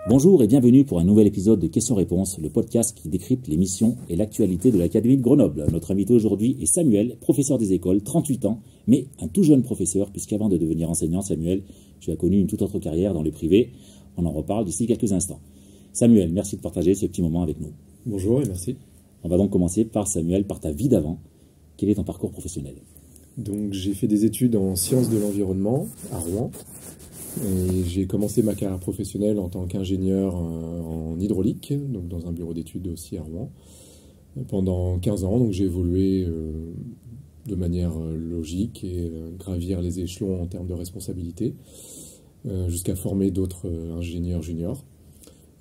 Bonjour et bienvenue pour un nouvel épisode de Questions-Réponses, le podcast qui décrypte les missions et l'actualité de l'Académie de Grenoble. Notre invité aujourd'hui est Samuel, professeur des écoles, 38 ans, mais un tout jeune professeur, puisqu'avant de devenir enseignant, Samuel, tu as connu une toute autre carrière dans le privé. On en reparle d'ici quelques instants. Samuel, merci de partager ce petit moment avec nous. Bonjour et merci. On va donc commencer par Samuel, par ta vie d'avant. Quel est ton parcours professionnel? Donc j'ai fait des études en sciences de l'environnement à Rouen. Et j'ai commencé ma carrière professionnelle en tant qu'ingénieur en hydraulique, donc dans un bureau d'études aussi à Rouen, pendant 15 ans. Donc j'ai évolué de manière logique et gravir les échelons en termes de responsabilité, jusqu'à former d'autres ingénieurs juniors.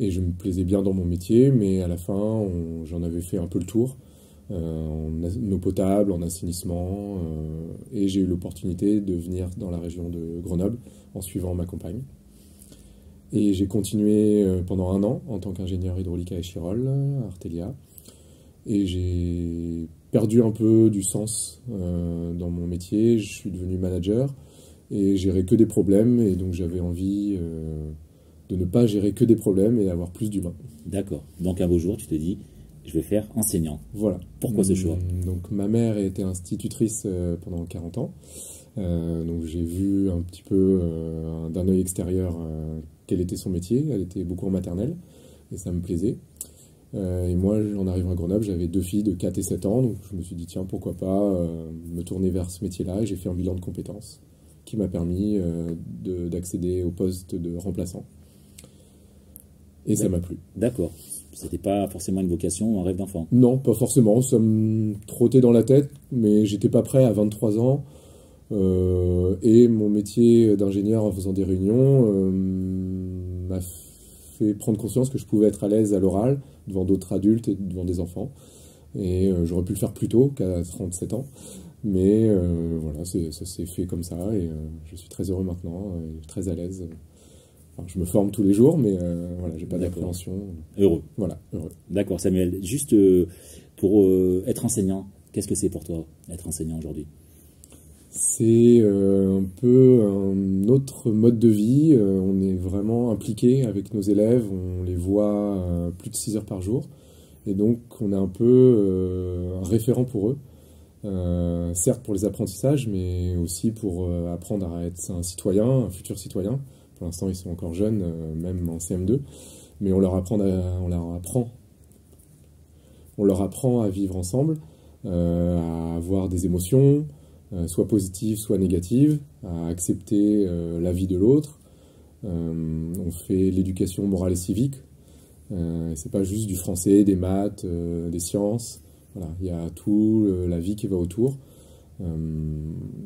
Et je me plaisais bien dans mon métier, mais à la fin, j'en avais fait un peu le tour, en eau potable, en assainissement, et j'ai eu l'opportunité de venir dans la région de Grenoble en suivant ma compagne. Et j'ai continué pendant 1 an en tant qu'ingénieur hydraulique à Échirolles, à Artelia, et j'ai perdu un peu du sens dans mon métier. Je suis devenu manager et gérais que des problèmes, et donc j'avais envie de ne pas gérer que des problèmes et avoir plus d'humain. D'accord. Donc un beau jour, tu te dis, je vais faire enseignant. Voilà. Pourquoi ce choix? Donc ma mère était institutrice pendant 40 ans. Donc j'ai vu un petit peu d'un œil extérieur quel était son métier. Elle était beaucoup en maternelle et ça me plaisait. Et moi, en arrivant à Grenoble, j'avais 2 filles de 4 et 7 ans. Donc je me suis dit, tiens, pourquoi pas me tourner vers ce métier-là. Et j'ai fait un bilan de compétences qui m'a permis d'accéder au poste de remplaçant. Et ça m'a plu. D'accord. C'était pas forcément une vocation ou un rêve d'enfant? Non, pas forcément. Ça me trottait dans la tête, mais j'étais pas prêt à 23 ans. Et mon métier d'ingénieur en faisant des réunions m'a fait prendre conscience que je pouvais être à l'aise à l'oral, devant d'autres adultes et devant des enfants. Et j'aurais pu le faire plus tôt qu'à 37 ans. Mais voilà, ça s'est fait comme ça et je suis très heureux maintenant, et très à l'aise. Enfin, je me forme tous les jours, mais voilà, j'ai pas d'appréhension. Heureux. Voilà, heureux. D'accord, Samuel. Juste pour être enseignant, qu'est-ce que c'est pour toi, être enseignant aujourd'hui? C'est un peu un autre mode de vie. On est vraiment impliqué avec nos élèves, on les voit plus de 6 heures par jour. Et donc, on est un peu un référent pour eux. Certes pour les apprentissages, mais aussi pour apprendre à être un citoyen, un futur citoyen. Pour l'instant, ils sont encore jeunes, même en CM2. Mais on leur apprend à vivre ensemble, à avoir des émotions, soit positives, soit négatives, à accepter la vie de l'autre. On fait l'éducation morale et civique. C'est pas juste du français, des maths, des sciences. Voilà, il y a tout la vie qui va autour.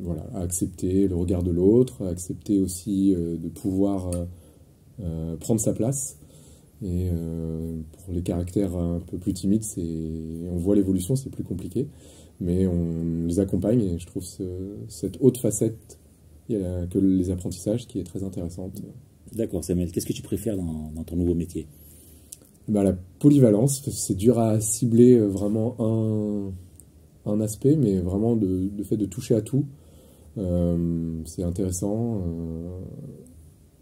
Voilà, à accepter le regard de l'autre, à accepter aussi de pouvoir prendre sa place. Et pour les caractères un peu plus timides, on voit l'évolution, c'est plus compliqué. Mais on les accompagne et je trouve cette haute facette que les apprentissages qui est très intéressante. D'accord, Samuel. Qu'est-ce que tu préfères dans ton nouveau métier? La polyvalence, c'est dur à cibler vraiment un aspect, mais vraiment le fait de toucher à tout, c'est intéressant.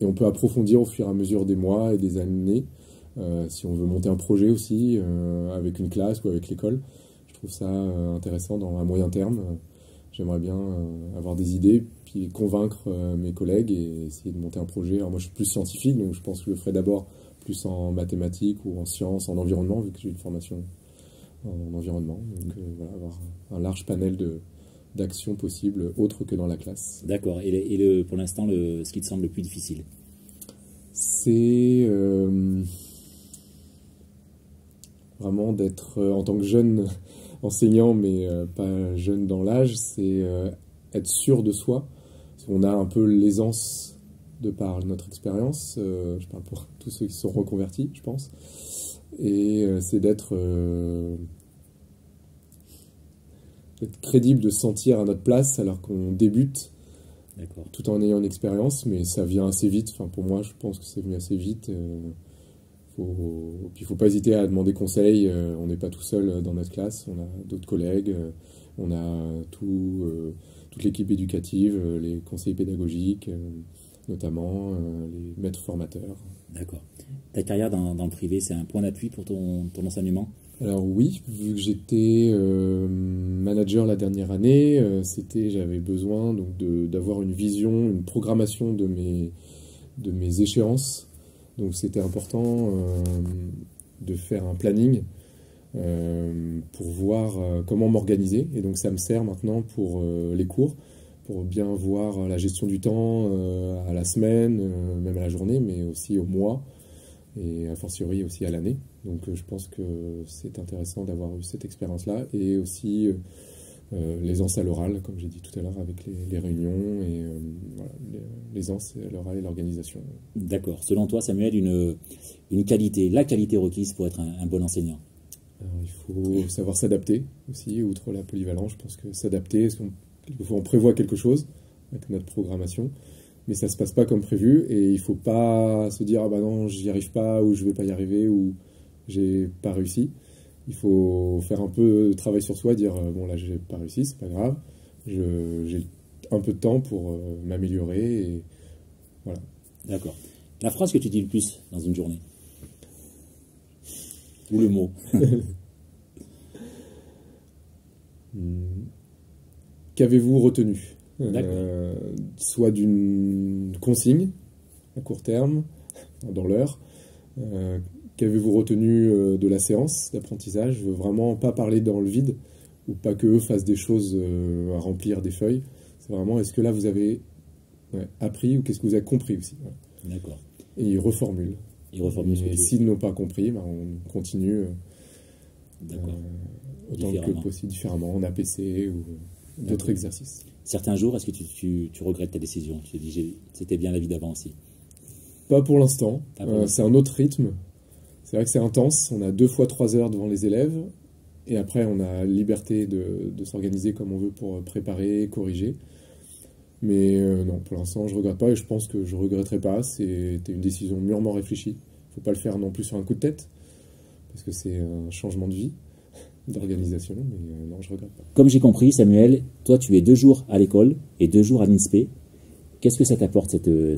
Et on peut approfondir au fur et à mesure des mois et des années, si on veut monter un projet aussi, avec une classe ou avec l'école. Je trouve ça intéressant à moyen terme. J'aimerais bien avoir des idées, puis convaincre mes collègues et essayer de monter un projet. Alors moi, je suis plus scientifique, donc je pense que je le ferai d'abord plus en mathématiques ou en sciences, en environnement, vu que j'ai une formation en environnement. Donc voilà, avoir un large panel d'actions possibles, autres que dans la classe. D'accord. Et pour l'instant, ce qui te semble le plus difficile? C'est vraiment d'être, en tant que jeune enseignant, mais pas jeune dans l'âge, c'est être sûr de soi. On a un peu l'aisance de par notre expérience, je parle pour tous ceux qui sont reconvertis, je pense, et c'est d'être crédible, de se sentir à notre place alors qu'on débute, tout en ayant une expérience, mais ça vient assez vite. Enfin, pour moi, je pense que c'est venu assez vite. Puis il ne faut pas hésiter à demander conseil. On n'est pas tout seul dans notre classe, on a d'autres collègues, on a toute l'équipe éducative, les conseillers pédagogiques, notamment les maîtres formateurs. D'accord. Ta carrière dans le privé, c'est un point d'appui pour ton enseignement? Alors oui, vu que j'étais manager la dernière année, j'avais besoin donc d'avoir une vision, une programmation de mes échéances. Donc c'était important de faire un planning pour voir comment m'organiser. Et donc ça me sert maintenant pour les cours, pour bien voir la gestion du temps à la semaine, même à la journée, mais aussi au mois et a fortiori aussi à l'année. Donc je pense que c'est intéressant d'avoir eu cette expérience-là et aussi l'aisance à l'oral, comme j'ai dit tout à l'heure, avec les réunions et voilà, l'aisance à l'oral et l'organisation. D'accord. Selon toi, Samuel, une qualité, la qualité requise pour être un bon enseignant? Alors, il faut savoir s'adapter aussi, outre la polyvalence. Je pense que s'adapter, quelquefois on prévoit quelque chose avec notre programmation, mais ça ne se passe pas comme prévu et il ne faut pas se dire « ah bah non, j'y arrive pas » ou « je ne vais pas y arriver » ou « j'ai pas réussi ». Il faut faire un peu de travail sur soi, dire « bon là j'ai pas réussi, c'est pas grave, j'ai un peu de temps pour m'améliorer » et voilà. D'accord. La phrase que tu dis le plus dans une journée? Ou le mot? Qu'avez-vous retenu? Soit d'une consigne à court terme, dans l'heure. Qu'avez-vous retenu de la séance d'apprentissage? Je veux vraiment pas parler dans le vide, ou pas qu'eux fassent des choses à remplir des feuilles. C'est vraiment, est-ce que là vous avez appris ou qu'est-ce que vous avez compris aussi? Voilà. D'accord. Et ils reformulent. Et s'ils n'ont pas compris, on continue autant que possible différemment, en APC ou d'autres exercices. Certains jours, est-ce que tu regrettes ta décision? Tu te dis, c'était bien la vie d'avant aussi? Pas pour l'instant. C'est un autre rythme. C'est vrai que c'est intense. On a 2 fois 3 heures devant les élèves. Et après, on a liberté de s'organiser comme on veut pour préparer, corriger. Mais non, pour l'instant, je ne regrette pas et je pense que je ne regretterai pas. C'était une décision mûrement réfléchie. Il ne faut pas le faire non plus sur un coup de tête, parce que c'est un changement de vie, d'organisation, mais non, je ne regrette pas. Comme j'ai compris, Samuel, toi, tu es 2 jours à l'école et 2 jours à l'INSPE. Qu'est-ce que ça t'apporte, le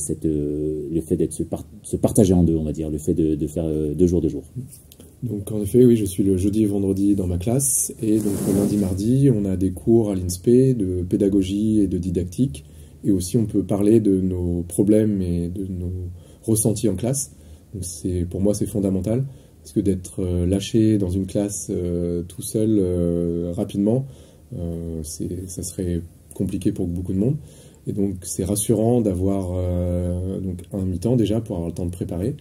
fait d'être se partager en deux, on va dire, le fait de faire 2 jours, 2 jours? Donc en effet, oui, je suis le jeudi et vendredi dans ma classe, et donc le lundi, mardi, on a des cours à l'INSPE de pédagogie et de didactique, et aussi on peut parler de nos problèmes et de nos ressentis en classe. Donc pour moi, c'est fondamental, parce que d'être lâché dans une classe tout seul rapidement, ça serait compliqué pour beaucoup de monde. Et donc c'est rassurant d'avoir donc un mi-temps déjà pour avoir le temps de préparer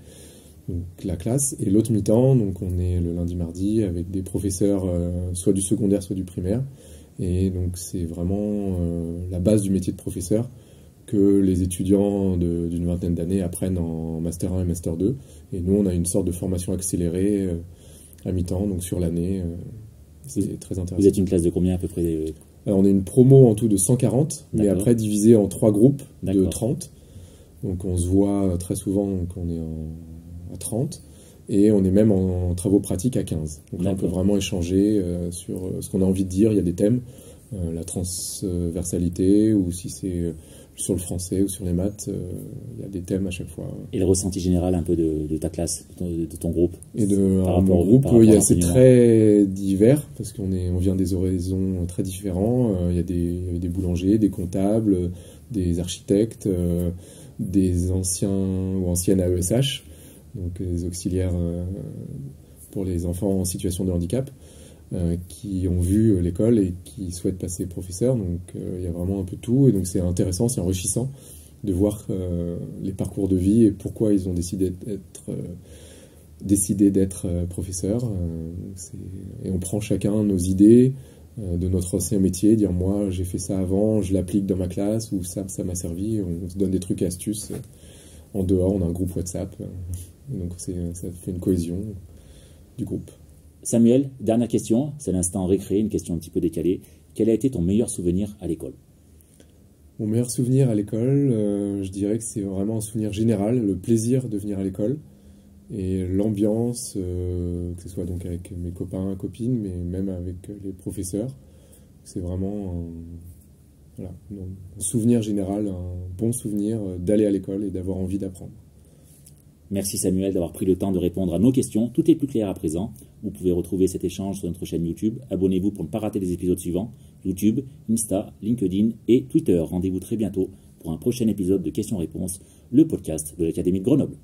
donc, la classe, et l'autre mi-temps, donc on est le lundi mardi avec des professeurs soit du secondaire soit du primaire, et donc c'est vraiment la base du métier de professeur que les étudiants d'une vingtaine d'années apprennent en Master 1 et Master 2, et nous on a une sorte de formation accélérée à mi-temps, donc sur l'année, c'est très intéressant. Vous êtes une classe de combien à peu près? Alors, on est une promo en tout de 140, mais après divisé en 3 groupes de 30. Donc on se voit très souvent, donc on est à 30, et on est même en travaux pratiques à 15. Donc là on peut vraiment échanger sur ce qu'on a envie de dire. Il y a des thèmes, la transversalité, ou si c'est sur le français ou sur les maths, il y a des thèmes à chaque fois. Et le ressenti général un peu de ta classe, de ton groupe? Et de mon groupe, c'est très divers, parce qu'on vient des horizons très différents. Il y a des boulangers, des comptables, des architectes, des anciens ou anciennes AESH, donc les auxiliaires pour les enfants en situation de handicap, qui ont vu l'école et qui souhaitent passer professeur. Donc il y a vraiment un peu tout, et donc c'est intéressant, c'est enrichissant de voir les parcours de vie et pourquoi ils ont décidé d'être professeurs. Et on prend chacun nos idées de notre ancien métier, dire moi j'ai fait ça avant, je l'applique dans ma classe, ou ça m'a servi. On se donne des trucs et astuces en dehors. On a un groupe WhatsApp, et donc ça fait une cohésion du groupe. Samuel, dernière question, c'est l'instant récré, une question un petit peu décalée. Quel a été ton meilleur souvenir à l'école? Mon meilleur souvenir à l'école, je dirais que c'est vraiment un souvenir général, le plaisir de venir à l'école, Et l'ambiance, que ce soit donc avec mes copains, copines, mais même avec les professeurs, c'est vraiment voilà, un souvenir général, un bon souvenir d'aller à l'école et d'avoir envie d'apprendre. Merci Samuel d'avoir pris le temps de répondre à nos questions. Tout est plus clair à présent. Vous pouvez retrouver cet échange sur notre chaîne YouTube. Abonnez-vous pour ne pas rater les épisodes suivants. YouTube, Insta, LinkedIn et Twitter. Rendez-vous très bientôt pour un prochain épisode de Questions-Réponses, le podcast de l'Académie de Grenoble.